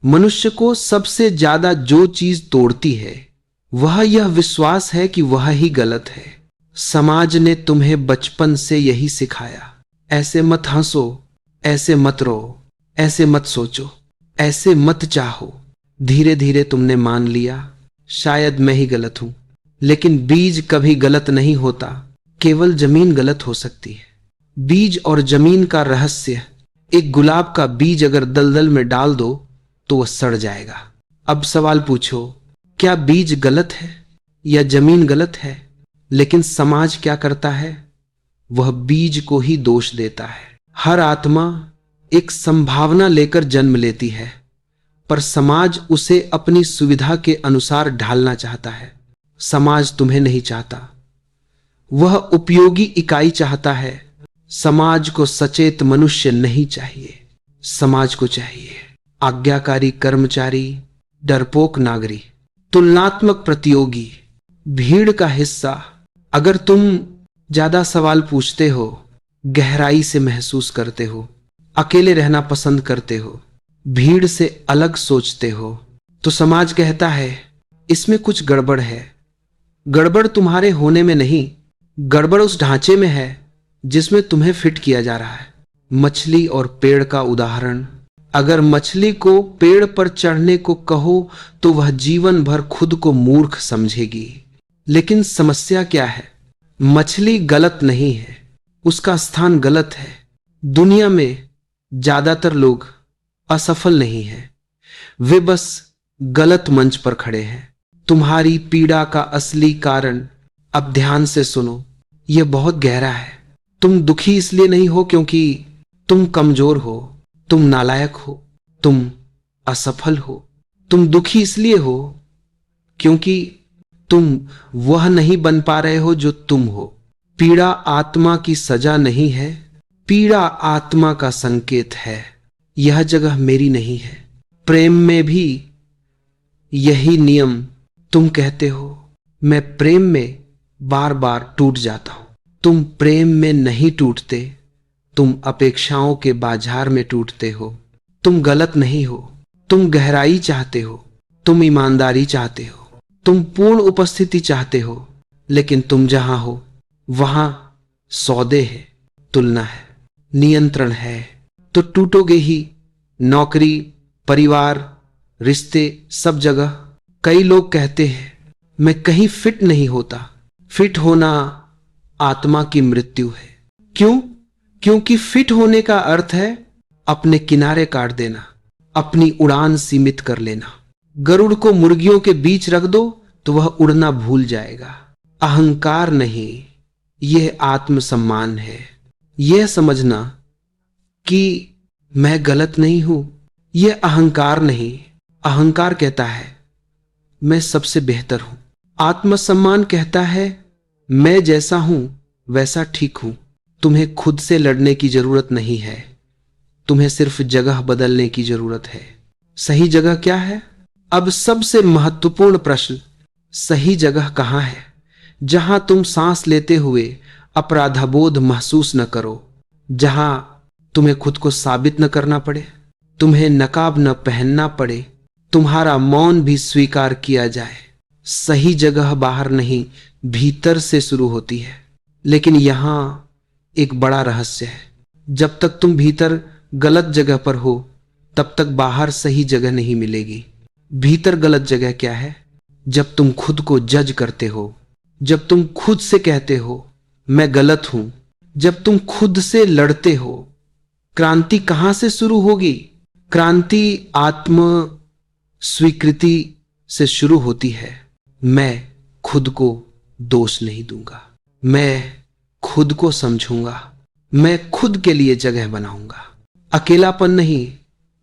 मनुष्य को सबसे ज्यादा जो चीज तोड़ती है वह यह विश्वास है कि वह ही गलत है। समाज ने तुम्हें बचपन से यही सिखाया, ऐसे मत हंसो, ऐसे मत रो, ऐसे मत सोचो, ऐसे मत चाहो। धीरे धीरे तुमने मान लिया, शायद मैं ही गलत हूं। लेकिन बीज कभी गलत नहीं होता, केवल जमीन गलत हो सकती है। बीज और जमीन का रहस्य, एक गुलाब का बीज अगर दलदल में डाल दो तो वह सड़ जाएगा। अब सवाल पूछो, क्या बीज गलत है या जमीन गलत है? लेकिन समाज क्या करता है? वह बीज को ही दोष देता है। हर आत्मा एक संभावना लेकर जन्म लेती है, पर समाज उसे अपनी सुविधा के अनुसार ढालना चाहता है। समाज तुम्हें नहीं चाहता, वह उपयोगी इकाई चाहता है। समाज को सचेत मनुष्य नहीं चाहिए, समाज को चाहिए आज्ञाकारी कर्मचारी, डरपोक नागरी, तुलनात्मक प्रतियोगी, भीड़ का हिस्सा। अगर तुम ज्यादा सवाल पूछते हो, गहराई से महसूस करते हो, अकेले रहना पसंद करते हो, भीड़ से अलग सोचते हो, तो समाज कहता है इसमें कुछ गड़बड़ है। गड़बड़ तुम्हारे होने में नहीं, गड़बड़ उस ढांचे में है जिसमें तुम्हें फिट किया जा रहा है। मछली और पेड़ का उदाहरण, अगर मछली को पेड़ पर चढ़ने को कहो तो वह जीवन भर खुद को मूर्ख समझेगी। लेकिन समस्या क्या है? मछली गलत नहीं है, उसका स्थान गलत है। दुनिया में ज्यादातर लोग असफल नहीं हैं, वे बस गलत मंच पर खड़े हैं। तुम्हारी पीड़ा का असली कारण, अब ध्यान से सुनो, यह बहुत गहरा है। तुम दुखी इसलिए नहीं हो क्योंकि तुम कमजोर हो, तुम नालायक हो, तुम असफल हो। तुम दुखी इसलिए हो क्योंकि तुम वह नहीं बन पा रहे हो जो तुम हो। पीड़ा आत्मा की सजा नहीं है, पीड़ा आत्मा का संकेत है। यह जगह मेरी नहीं है। प्रेम में भी यही नियम। तुम कहते हो मैं प्रेम में बार बार टूट जाता हूं। तुम प्रेम में नहीं टूटते, तुम अपेक्षाओं के बाजार में टूटते हो। तुम गलत नहीं हो, तुम गहराई चाहते हो, तुम ईमानदारी चाहते हो, तुम पूर्ण उपस्थिति चाहते हो। लेकिन तुम जहां हो वहां सौदे है, तुलना है, नियंत्रण है, तो टूटोगे ही। नौकरी, परिवार, रिश्ते, सब जगह। कई लोग कहते हैं मैं कहीं फिट नहीं होता। फिट होना आत्मा की मृत्यु है। क्यों? क्योंकि फिट होने का अर्थ है अपने किनारे काट देना, अपनी उड़ान सीमित कर लेना। गरुड़ को मुर्गियों के बीच रख दो तो वह उड़ना भूल जाएगा। अहंकार नहीं, यह आत्मसम्मान है। यह समझना कि मैं गलत नहीं हूं, यह अहंकार नहीं। अहंकार कहता है मैं सबसे बेहतर हूं। आत्मसम्मान कहता है मैं जैसा हूं वैसा ठीक हूं। तुम्हें खुद से लड़ने की जरूरत नहीं है, तुम्हें सिर्फ जगह बदलने की जरूरत है। सही जगह क्या है? अब सबसे महत्वपूर्ण प्रश्न, सही जगह कहां है? जहां तुम सांस लेते हुए अपराधबोध महसूस न करो, जहां तुम्हें खुद को साबित न करना पड़े, तुम्हें नकाब न पहनना पड़े, तुम्हारा मौन भी स्वीकार किया जाए। सही जगह बाहर नहीं, भीतर से शुरू होती है। लेकिन यहां एक बड़ा रहस्य है, जब तक तुम भीतर गलत जगह पर हो तब तक बाहर सही जगह नहीं मिलेगी। भीतर गलत जगह क्या है? जब तुम खुद को जज करते हो, जब तुम खुद से कहते हो मैं गलत हूं, जब तुम खुद से लड़ते हो। क्रांति कहां से शुरू होगी? क्रांति आत्म स्वीकृति से शुरू होती है। मैं खुद को दोष नहीं दूंगा, मैं खुद को समझूंगा, मैं खुद के लिए जगह बनाऊंगा। अकेलापन नहीं,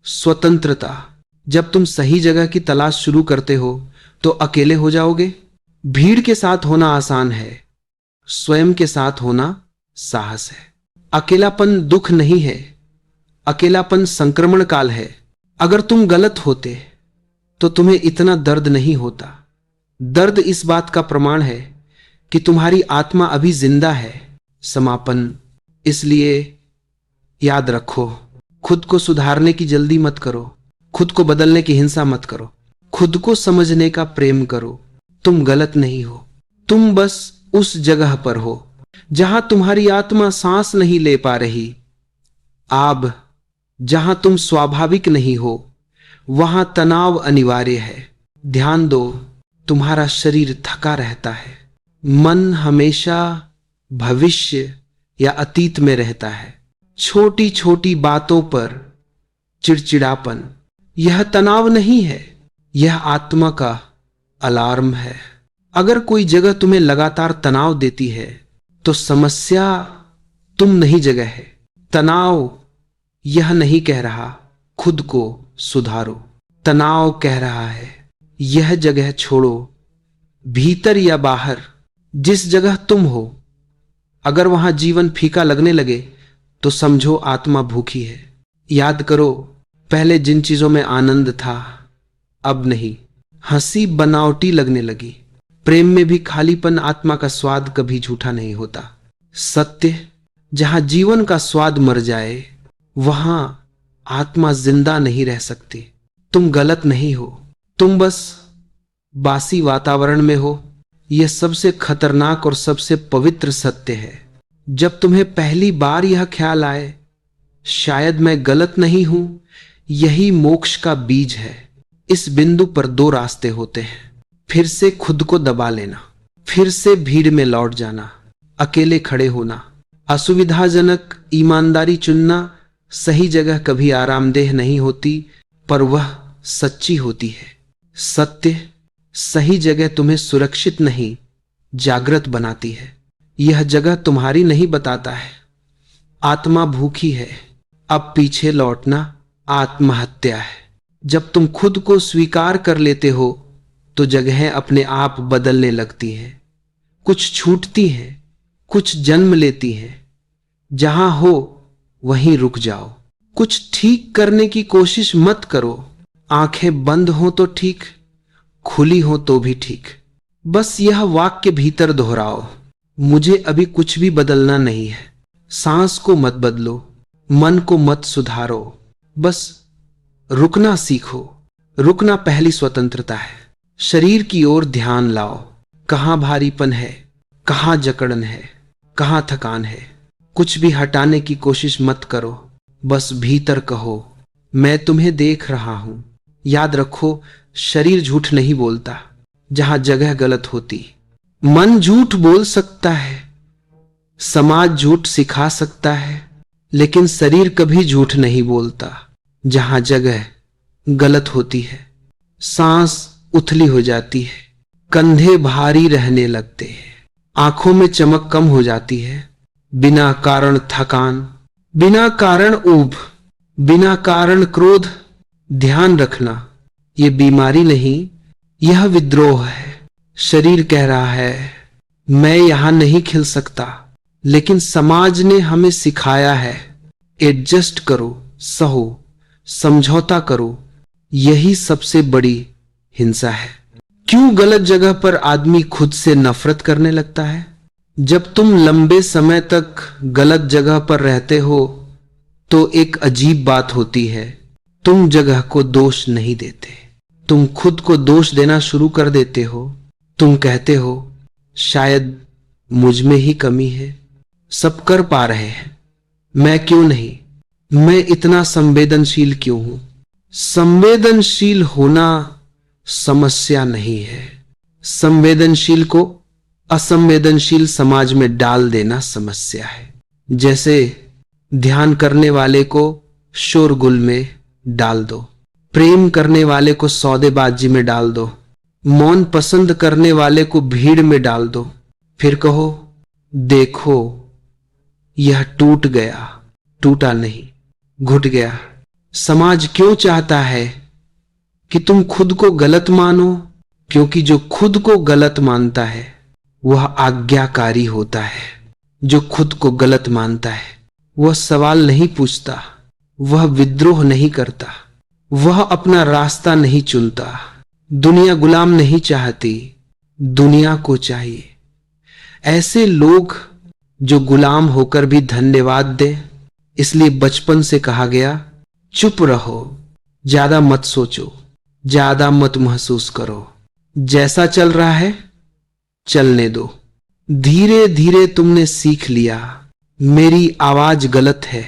स्वतंत्रता। जब तुम सही जगह की तलाश शुरू करते हो तो अकेले हो जाओगे। भीड़ के साथ होना आसान है, स्वयं के साथ होना साहस है। अकेलापन दुख नहीं है, अकेलापन संक्रमण काल है। अगर तुम गलत होते तो तुम्हें इतना दर्द नहीं होता। दर्द इस बात का प्रमाण है कि तुम्हारी आत्मा अभी जिंदा है। समापन, इसलिए याद रखो, खुद को सुधारने की जल्दी मत करो। खुद को बदलने की हिंसा मत करो, खुद को समझने का प्रेम करो। तुम गलत नहीं हो, तुम बस उस जगह पर हो जहां तुम्हारी आत्मा सांस नहीं ले पा रही। अब जहां तुम स्वाभाविक नहीं हो वहां तनाव अनिवार्य है। ध्यान दो, तुम्हारा शरीर थका रहता है, मन हमेशा भविष्य या अतीत में रहता है। छोटी छोटी बातों पर चिड़चिड़ापन, यह तनाव नहीं है, यह आत्मा का अलार्म है। अगर कोई जगह तुम्हें लगातार तनाव देती है तो समस्या तुम नहीं, जगह है। तनाव यह नहीं कह रहा खुद को सुधारो, तनाव कह रहा है यह जगह छोड़ो। भीतर या बाहर जिस जगह तुम हो, अगर वहां जीवन फीका लगने लगे तो समझो आत्मा भूखी है। याद करो, पहले जिन चीजों में आनंद था अब नहीं। हंसी बनावटी लगने लगी। प्रेम में भी खालीपन, आत्मा का स्वाद कभी झूठा नहीं होता। सत्य, जहां जीवन का स्वाद मर जाए वहां आत्मा जिंदा नहीं रह सकती। तुम गलत नहीं हो, तुम बस बासी वातावरण में हो। यह सबसे खतरनाक और सबसे पवित्र सत्य है। जब तुम्हें पहली बार यह ख्याल आए शायद मैं गलत नहीं हूं, यही मोक्ष का बीज है। इस बिंदु पर दो रास्ते होते हैं, फिर से खुद को दबा लेना, फिर से भीड़ में लौट जाना, अकेले खड़े होना, असुविधाजनक ईमानदारी चुनना। सही जगह कभी आरामदेह नहीं होती, पर वह सच्ची होती है। सत्य, सही जगह तुम्हें सुरक्षित नहीं, जागृत बनाती है। यह जगह तुम्हारी नहीं बताता है आत्मा भूखी है, अब पीछे लौटना आत्महत्या है। जब तुम खुद को स्वीकार कर लेते हो तो जगहें अपने आप बदलने लगती हैं। कुछ छूटती हैं, कुछ जन्म लेती हैं। जहां हो वहीं रुक जाओ। कुछ ठीक करने की कोशिश मत करो। आंखें बंद हो तो ठीक, खुली हो तो भी ठीक। बस यह वाक्य भीतर दोहराओ, मुझे अभी कुछ भी बदलना नहीं है। सांस को मत बदलो, मन को मत सुधारो, बस रुकना सीखो। रुकना पहली स्वतंत्रता है। शरीर की ओर ध्यान लाओ, कहां भारीपन है, कहां जकड़न है, कहां थकान है। कुछ भी हटाने की कोशिश मत करो, बस भीतर कहो मैं तुम्हें देख रहा हूं। याद रखो, शरीर झूठ नहीं बोलता जहां जगह गलत होती। मन झूठ बोल सकता है, समाज झूठ सिखा सकता है, लेकिन शरीर कभी झूठ नहीं बोलता जहां जगह गलत होती है। सांस उथली हो जाती है, कंधे भारी रहने लगते हैं, आंखों में चमक कम हो जाती है। बिना कारण थकान, बिना कारण ऊब, बिना कारण क्रोध। ध्यान रखना, यह बीमारी नहीं, यह विद्रोह है। शरीर कह रहा है मैं यहां नहीं खिल सकता, लेकिन समाज ने हमें सिखाया है एडजस्ट करो, सहो, समझौता करो। यही सबसे बड़ी हिंसा है। क्यों गलत जगह पर आदमी खुद से नफरत करने लगता है? जब तुम लंबे समय तक गलत जगह पर रहते हो तो एक अजीब बात होती है, तुम जगह को दोष नहीं देते, तुम खुद को दोष देना शुरू कर देते हो। तुम कहते हो शायद मुझ में ही कमी है, सब कर पा रहे हैं, मैं क्यों नहीं, मैं इतना संवेदनशील क्यों हूं? संवेदनशील होना समस्या नहीं है, संवेदनशील को असंवेदनशील समाज में डाल देना समस्या है। जैसे ध्यान करने वाले को शोरगुल में डाल दो, प्रेम करने वाले को सौदेबाजी में डाल दो, मौन पसंद करने वाले को भीड़ में डाल दो, फिर कहो देखो यह टूट गया। टूटा नहीं, घुट गया। समाज क्यों चाहता है कि तुम खुद को गलत मानो? क्योंकि जो खुद को गलत मानता है वह आज्ञाकारी होता है। जो खुद को गलत मानता है वह सवाल नहीं पूछता, वह विद्रोह नहीं करता, वह अपना रास्ता नहीं चुनता। दुनिया गुलाम नहीं चाहती, दुनिया को चाहिए ऐसे लोग जो गुलाम होकर भी धन्यवाद दे। इसलिए बचपन से कहा गया चुप रहो, ज्यादा मत सोचो, ज्यादा मत महसूस करो। जैसा चल रहा है चलने दो। धीरे धीरे तुमने सीख लिया, मेरी आवाज गलत है,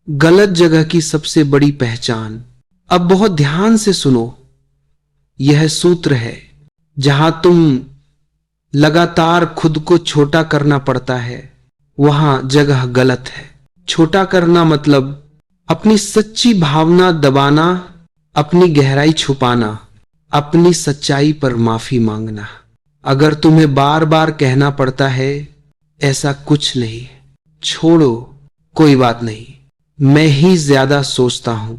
गलत जगह की सबसे बड़ी पहचान। अब बहुत ध्यान से सुनो, यह सूत्र है। जहां तुम लगातार खुद को छोटा करना पड़ता है, वहां जगह गलत है। छोटा करना मतलब अपनी सच्ची भावना दबाना, अपनी गहराई छुपाना, अपनी सच्चाई पर माफी मांगना। अगर तुम्हें बार बार कहना पड़ता है ऐसा कुछ नहीं, छोड़ो, कोई बात नहीं, मैं ही ज्यादा सोचता हूं,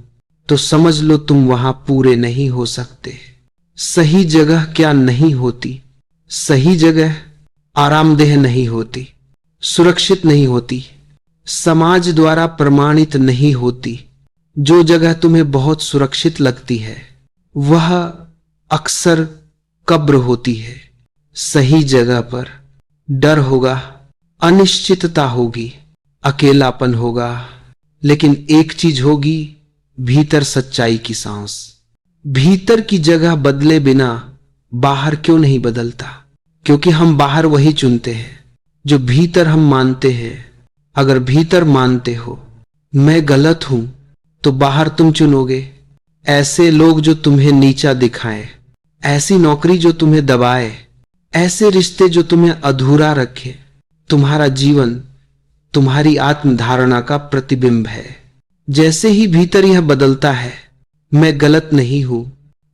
तो समझ लो तुम वहां पूरे नहीं हो सकते। सही जगह क्या नहीं होती? सही जगह आरामदेह नहीं होती, सुरक्षित नहीं होती, समाज द्वारा प्रमाणित नहीं होती। जो जगह तुम्हें बहुत सुरक्षित लगती है वह अक्सर कब्र होती है। सही जगह पर डर होगा, अनिश्चितता होगी, अकेलापन होगा, लेकिन एक चीज होगी, भीतर सच्चाई की सांस। भीतर की जगह बदले बिना बाहर क्यों नहीं बदलता? क्योंकि हम बाहर वही चुनते हैं जो भीतर हम मानते हैं। अगर भीतर मानते हो मैं गलत हूं, तो बाहर तुम चुनोगे ऐसे लोग जो तुम्हें नीचा दिखाएं, ऐसी नौकरी जो तुम्हें दबाए, ऐसे रिश्ते जो तुम्हें अधूरा रखे। तुम्हारा जीवन तुम्हारी आत्मधारणा का प्रतिबिंब है। जैसे ही भीतर यह बदलता है, मैं गलत नहीं हूं,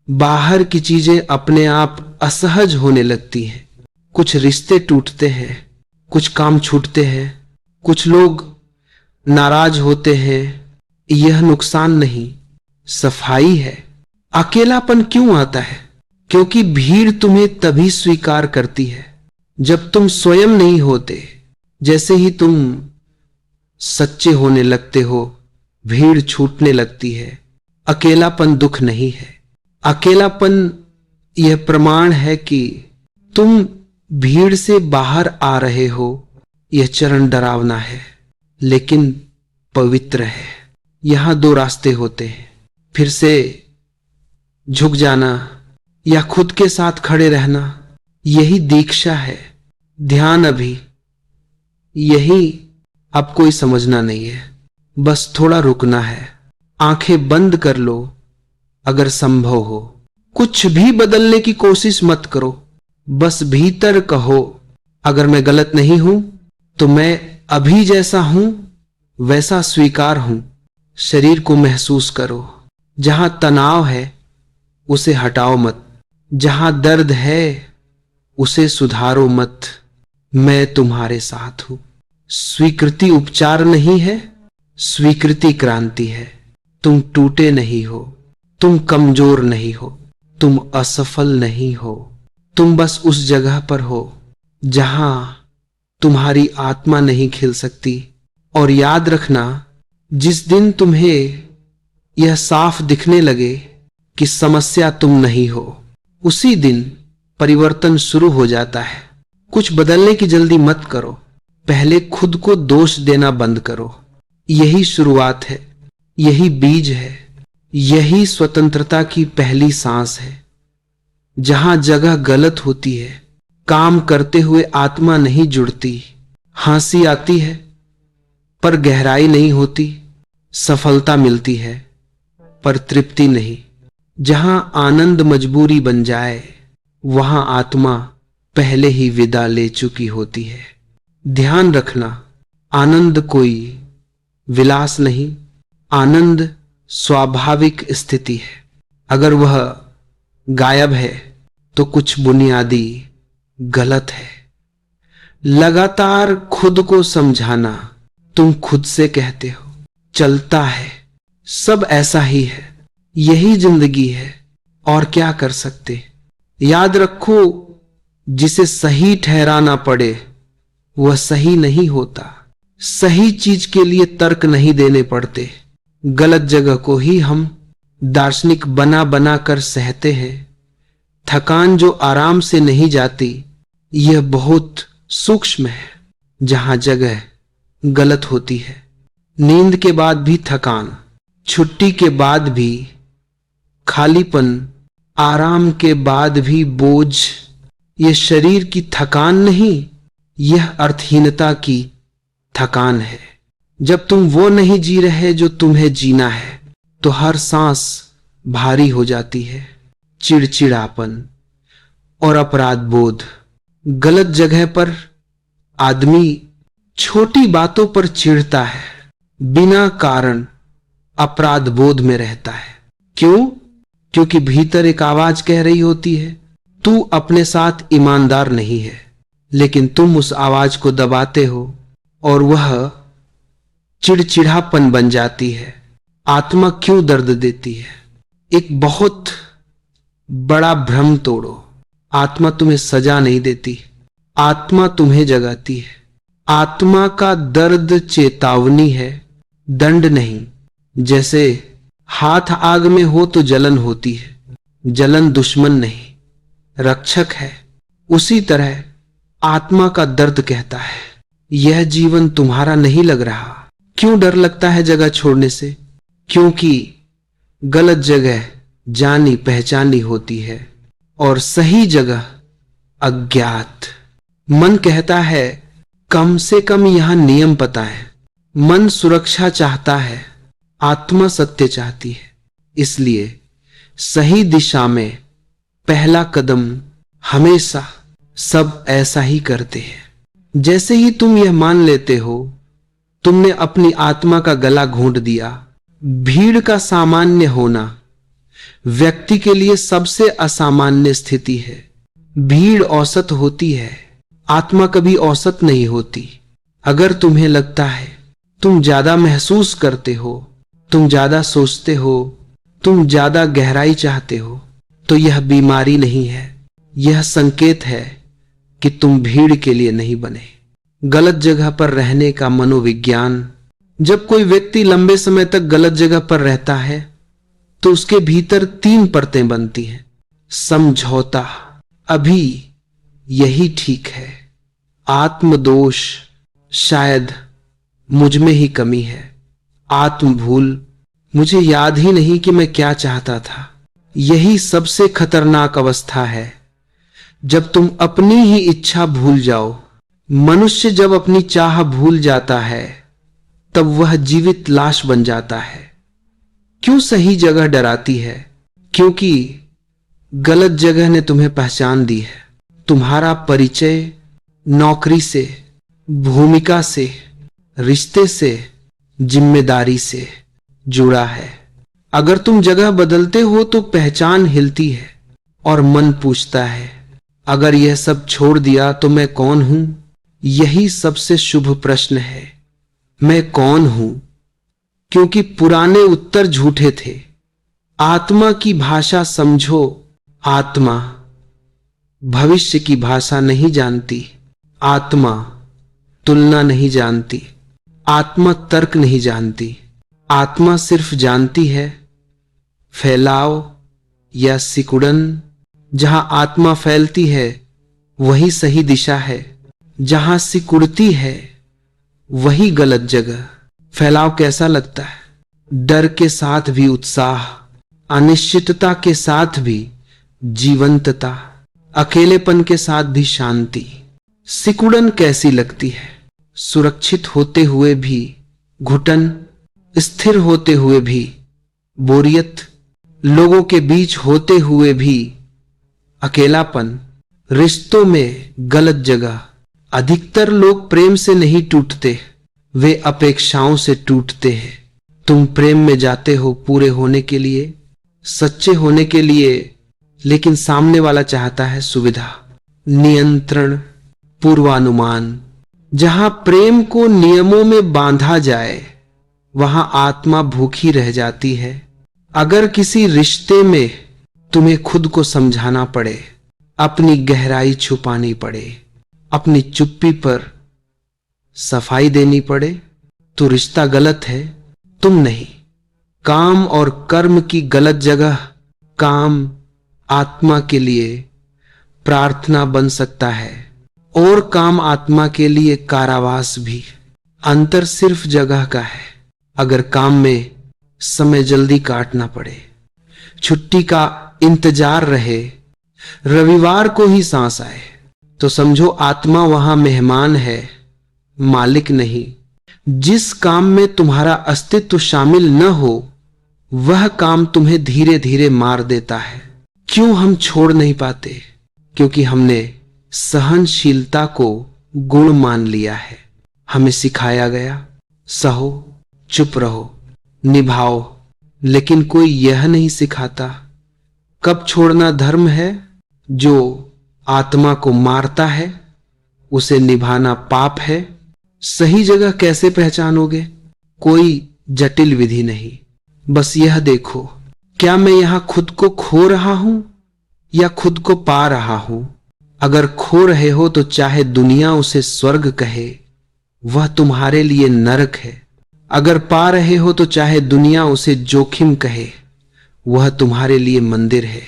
बाहर की चीजें अपने आप असहज होने लगती हैं। कुछ रिश्ते टूटते हैं, कुछ काम छूटते हैं, कुछ लोग नाराज होते हैं। यह नुकसान नहीं, सफाई है। अकेलापन क्यों आता है? क्योंकि भीड़ तुम्हें तभी स्वीकार करती है जब तुम स्वयं नहीं होते। जैसे ही तुम सच्चे होने लगते हो, भीड़ छूटने लगती है। अकेलापन दुख नहीं है, अकेलापन यह प्रमाण है कि तुम भीड़ से बाहर आ रहे हो। यह चरण डरावना है लेकिन पवित्र है। यहां दो रास्ते होते हैं, फिर से झुक जाना या खुद के साथ खड़े रहना। यही दीक्षा है, ध्यान अभी यही। अब कोई समझना नहीं है, बस थोड़ा रुकना है। आंखें बंद कर लो अगर संभव हो। कुछ भी बदलने की कोशिश मत करो, बस भीतर कहो, अगर मैं गलत नहीं हूं तो मैं अभी जैसा हूं वैसा स्वीकार हूं। शरीर को महसूस करो, जहां तनाव है उसे हटाओ मत, जहां दर्द है उसे सुधारो मत। मैं तुम्हारे साथ हूं। स्वीकृति उपचार नहीं है, स्वीकृति क्रांति है। तुम टूटे नहीं हो, तुम कमजोर नहीं हो, तुम असफल नहीं हो। तुम बस उस जगह पर हो जहां तुम्हारी आत्मा नहीं खिल सकती। और याद रखना, जिस दिन तुम्हें यह साफ दिखने लगे कि समस्या तुम नहीं हो, उसी दिन परिवर्तन शुरू हो जाता है। कुछ बदलने की जल्दी मत करो, पहले खुद को दोष देना बंद करो। यही शुरुआत है, यही बीज है, यही स्वतंत्रता की पहली सांस है। जहां जगह गलत होती है, काम करते हुए आत्मा नहीं जुड़ती। हंसी आती है पर गहराई नहीं होती, सफलता मिलती है पर तृप्ति नहीं। जहां आनंद मजबूरी बन जाए, वहां आत्मा पहले ही विदा ले चुकी होती है। ध्यान रखना, आनंद कोई विलास नहीं, आनंद स्वाभाविक स्थिति है। अगर वह गायब है तो कुछ बुनियादी गलत है। लगातार खुद को समझाना, तुम खुद से कहते हो चलता है, सब ऐसा ही है, यही जिंदगी है, और क्या कर सकते। याद रखो, जिसे सही ठहराना पड़े वह सही नहीं होता। सही चीज के लिए तर्क नहीं देने पड़ते। गलत जगह को ही हम दार्शनिक बना बना कर सहते हैं। थकान जो आराम से नहीं जाती, यह बहुत सूक्ष्म है। जहां जगह गलत होती है, नींद के बाद भी थकान, छुट्टी के बाद भी खालीपन, आराम के बाद भी बोझ। यह शरीर की थकान नहीं, यह अर्थहीनता की थकान है। जब तुम वो नहीं जी रहे जो तुम्हें जीना है, तो हर सांस भारी हो जाती है। चिड़चिड़ापन और अपराध बोध। गलत जगह पर आदमी छोटी बातों पर चिढ़ता है, बिना कारण अपराध बोध में रहता है। क्यों? क्योंकि भीतर एक आवाज कह रही होती है, तू अपने साथ ईमानदार नहीं है। लेकिन तुम उस आवाज को दबाते हो और वह चिड़चिड़ापन बन जाती है। आत्मा क्यों दर्द देती है? एक बहुत बड़ा भ्रम तोड़ो। आत्मा तुम्हें सजा नहीं देती, आत्मा तुम्हें जगाती है। आत्मा का दर्द चेतावनी है, दंड नहीं। जैसे हाथ आग में हो तो जलन होती है, जलन दुश्मन नहीं, रक्षक है। उसी तरह आत्मा का दर्द कहता है, यह जीवन तुम्हारा नहीं लग रहा। क्यों डर लगता है जगह छोड़ने से? क्योंकि गलत जगह जानी पहचानी होती है और सही जगह अज्ञात। मन कहता है, कम से कम यहां नियम पता है। मन सुरक्षा चाहता है, आत्मा सत्य चाहती है। इसलिए सही दिशा में पहला कदम हमेशा सब ऐसा ही करते हैं। जैसे ही तुम यह मान लेते हो, तुमने अपनी आत्मा का गला घोंट दिया। भीड़ का सामान्य होना व्यक्ति के लिए सबसे असामान्य स्थिति है। भीड़ औसत होती है, आत्मा कभी औसत नहीं होती। अगर तुम्हें लगता है तुम ज्यादा महसूस करते हो, तुम ज्यादा सोचते हो, तुम ज्यादा गहराई चाहते हो, तो यह बीमारी नहीं है, यह संकेत है कि तुम भीड़ के लिए नहीं बने। गलत जगह पर रहने का मनोविज्ञान। जब कोई व्यक्ति लंबे समय तक गलत जगह पर रहता है, तो उसके भीतर 3 परतें बनती हैं। समझौता, अभी यही ठीक है। आत्मदोष, शायद मुझ में ही कमी है। आत्म भूल, मुझे याद ही नहीं कि मैं क्या चाहता था। यही सबसे खतरनाक अवस्था है, जब तुम अपनी ही इच्छा भूल जाओ। मनुष्य जब अपनी चाह भूल जाता है, तब वह जीवित लाश बन जाता है। क्यों सही जगह डराती है? क्योंकि गलत जगह ने तुम्हें पहचान दी है। तुम्हारा परिचय नौकरी से, भूमिका से, रिश्ते से, जिम्मेदारी से जुड़ा है। अगर तुम जगह बदलते हो तो पहचान हिलती है और मन पूछता है, अगर यह सब छोड़ दिया तो मैं कौन हूं? यही सबसे शुभ प्रश्न है, मैं कौन हूं? क्योंकि पुराने उत्तर झूठे थे। आत्मा की भाषा समझो। आत्मा भविष्य की भाषा नहीं जानती। आत्मा तुलना नहीं जानती। आत्मा तर्क नहीं जानती। आत्मा सिर्फ जानती है फैलाव या सिकुड़न। जहां आत्मा फैलती है वही सही दिशा है, जहां सिकुड़ती है वही गलत जगह। फैलाव कैसा लगता है? डर के साथ भी उत्साह, अनिश्चितता के साथ भी जीवंतता, अकेलेपन के साथ भी शांति। सिकुड़न कैसी लगती है? सुरक्षित होते हुए भी घुटन, स्थिर होते हुए भी बोरियत, लोगों के बीच होते हुए भी अकेलापन, रिश्तों में गलत जगह। अधिकतर लोग प्रेम से नहीं टूटते, वे अपेक्षाओं से टूटते हैं। तुम प्रेम में जाते हो पूरे होने के लिए, सच्चे होने के लिए, लेकिन सामने वाला चाहता है सुविधा, नियंत्रण, पूर्वानुमान। जहां प्रेम को नियमों में बांधा जाए, वहां आत्मा भूखी रह जाती है। अगर किसी रिश्ते में तुम्हें खुद को समझाना पड़े, अपनी गहराई छुपानी पड़े, अपनी चुप्पी पर सफाई देनी पड़े, तो रिश्ता गलत है, तुम नहीं। काम और कर्म की गलत जगह। काम आत्मा के लिए प्रार्थना बन सकता है और काम आत्मा के लिए कारावास भी। अंतर सिर्फ जगह का है। अगर काम में समय जल्दी काटना पड़े, छुट्टी का इंतजार रहे, रविवार को ही सांस आए, तो समझो आत्मा वहां मेहमान है, मालिक नहीं। जिस काम में तुम्हारा अस्तित्व शामिल न हो वह काम तुम्हें धीरे धीरे मार देता है। क्यों हम छोड़ नहीं पाते? क्योंकि हमने सहनशीलता को गुण मान लिया है। हमें सिखाया गया सहो, चुप रहो, निभाओ, लेकिन कोई यह नहीं सिखाता कब छोड़ना धर्म है। जो आत्मा को मारता है उसे निभाना पाप है। सही जगह कैसे पहचानोगे? कोई जटिल विधि नहीं, बस यह देखो, क्या मैं यहां खुद को खो रहा हूं या खुद को पा रहा हूं? अगर खो रहे हो तो चाहे दुनिया उसे स्वर्ग कहे, वह तुम्हारे लिए नरक है। अगर पा रहे हो तो चाहे दुनिया उसे जोखिम कहे, वह तुम्हारे लिए मंदिर है।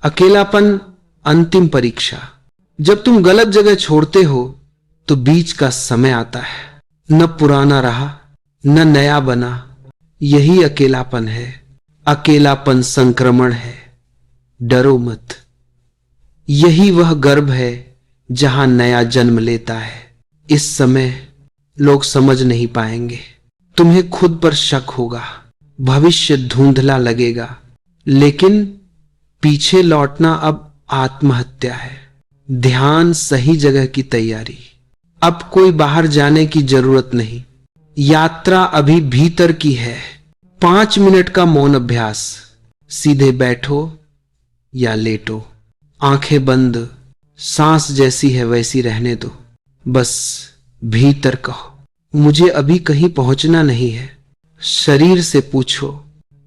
अकेलापन अंतिम परीक्षा। जब तुम गलत जगह छोड़ते हो तो बीच का समय आता है, न पुराना रहा न नया बना। यही अकेलापन है। अकेलापन संक्रमण है, डरो मत। यही वह गर्भ है जहां नया जन्म लेता है। इस समय लोग समझ नहीं पाएंगे, तुम्हें खुद पर शक होगा, भविष्य धुंधला लगेगा, लेकिन पीछे लौटना अब आत्महत्या है। ध्यान सही जगह की तैयारी। अब कोई बाहर जाने की जरूरत नहीं, यात्रा अभी भीतर की है। 5 मिनट का मौन अभ्यास। सीधे बैठो या लेटो, आंखें बंद, सांस जैसी है वैसी रहने दो। बस भीतर कहो, मुझे अभी कहीं पहुंचना नहीं है। शरीर से पूछो,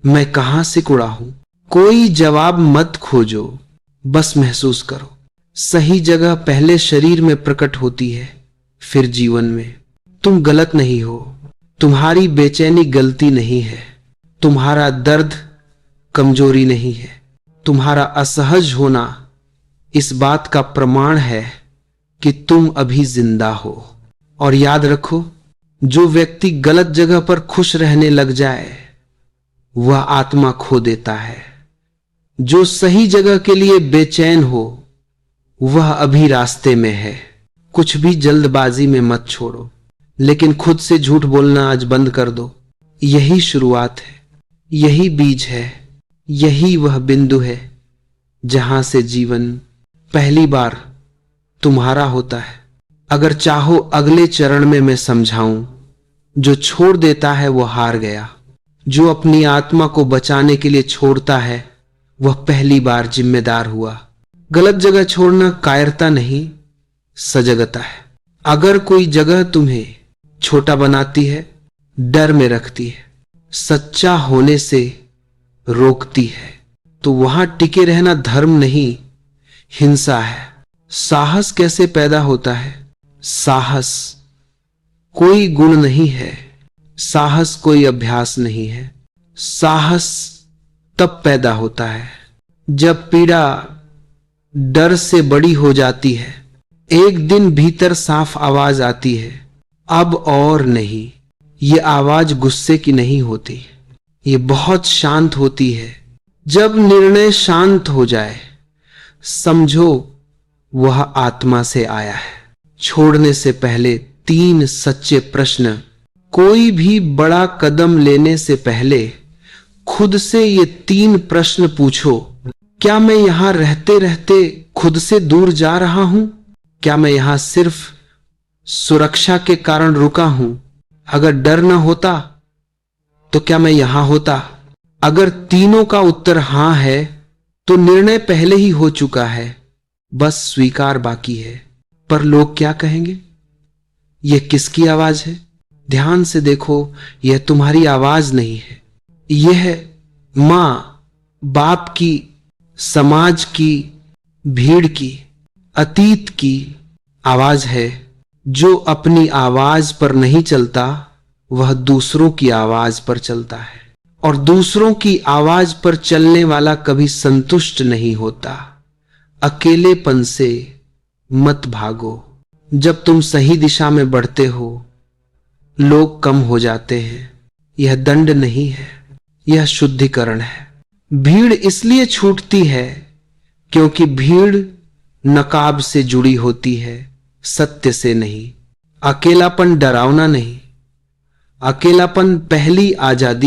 मैं कहां से उड़ा हूं? कोई जवाब मत खोजो, बस महसूस करो। सही जगह पहले शरीर में प्रकट होती है, फिर जीवन में। तुम गलत नहीं हो, तुम्हारी बेचैनी गलती नहीं है, तुम्हारा दर्द कमजोरी नहीं है, तुम्हारा असहज होना इस बात का प्रमाण है कि तुम अभी जिंदा हो। और याद रखो, जो व्यक्ति गलत जगह पर खुश रहने लग जाए वह आत्मा खो देता है। जो सही जगह के लिए बेचैन हो वह अभी रास्ते में है। कुछ भी जल्दबाजी में मत छोड़ो, लेकिन खुद से झूठ बोलना आज बंद कर दो। यही शुरुआत है, यही बीज है, यही वह बिंदु है जहां से जीवन पहली बार तुम्हारा होता है। अगर चाहो अगले चरण में मैं समझाऊं, जो छोड़ देता है वो हार गया, जो अपनी आत्मा को बचाने के लिए छोड़ता है वह पहली बार जिम्मेदार हुआ। गलत जगह छोड़ना कायरता नहीं, सजगता है। अगर कोई जगह तुम्हें छोटा बनाती है, डर में रखती है, सच्चा होने से रोकती है, तो वहां टिके रहना धर्म नहीं, हिंसा है। साहस कैसे पैदा होता है? साहस कोई गुण नहीं है, साहस कोई अभ्यास नहीं है। साहस तब पैदा होता है जब पीड़ा डर से बड़ी हो जाती है। एक दिन भीतर साफ आवाज आती है, अब और नहीं। ये आवाज गुस्से की नहीं होती, ये बहुत शांत होती है। जब निर्णय शांत हो जाए समझो वह आत्मा से आया है। छोड़ने से पहले 3 सच्चे प्रश्न। कोई भी बड़ा कदम लेने से पहले खुद से ये 3 प्रश्न पूछो। क्या मैं यहां रहते रहते खुद से दूर जा रहा हूं? क्या मैं यहां सिर्फ सुरक्षा के कारण रुका हूं? अगर डर न होता तो क्या मैं यहां होता? अगर तीनों का उत्तर हां है तो निर्णय पहले ही हो चुका है, बस स्वीकार बाकी है। पर लोग क्या कहेंगे? यह किसकी आवाज है? ध्यान से देखो, यह तुम्हारी आवाज नहीं है, यह मां बाप की, समाज की, भीड़ की, अतीत की आवाज है। जो अपनी आवाज पर नहीं चलता वह दूसरों की आवाज पर चलता है, और दूसरों की आवाज पर चलने वाला कभी संतुष्ट नहीं होता। अकेलेपन से मत भागो। जब तुम सही दिशा में बढ़ते हो लोग कम हो जाते हैं। यह दंड नहीं है, यह शुद्धिकरण है। भीड़ इसलिए छूटती है क्योंकि भीड़ नकाब से जुड़ी होती है, सत्य से नहीं। अकेलापन डरावना नहीं, अकेलापन पहली आजादी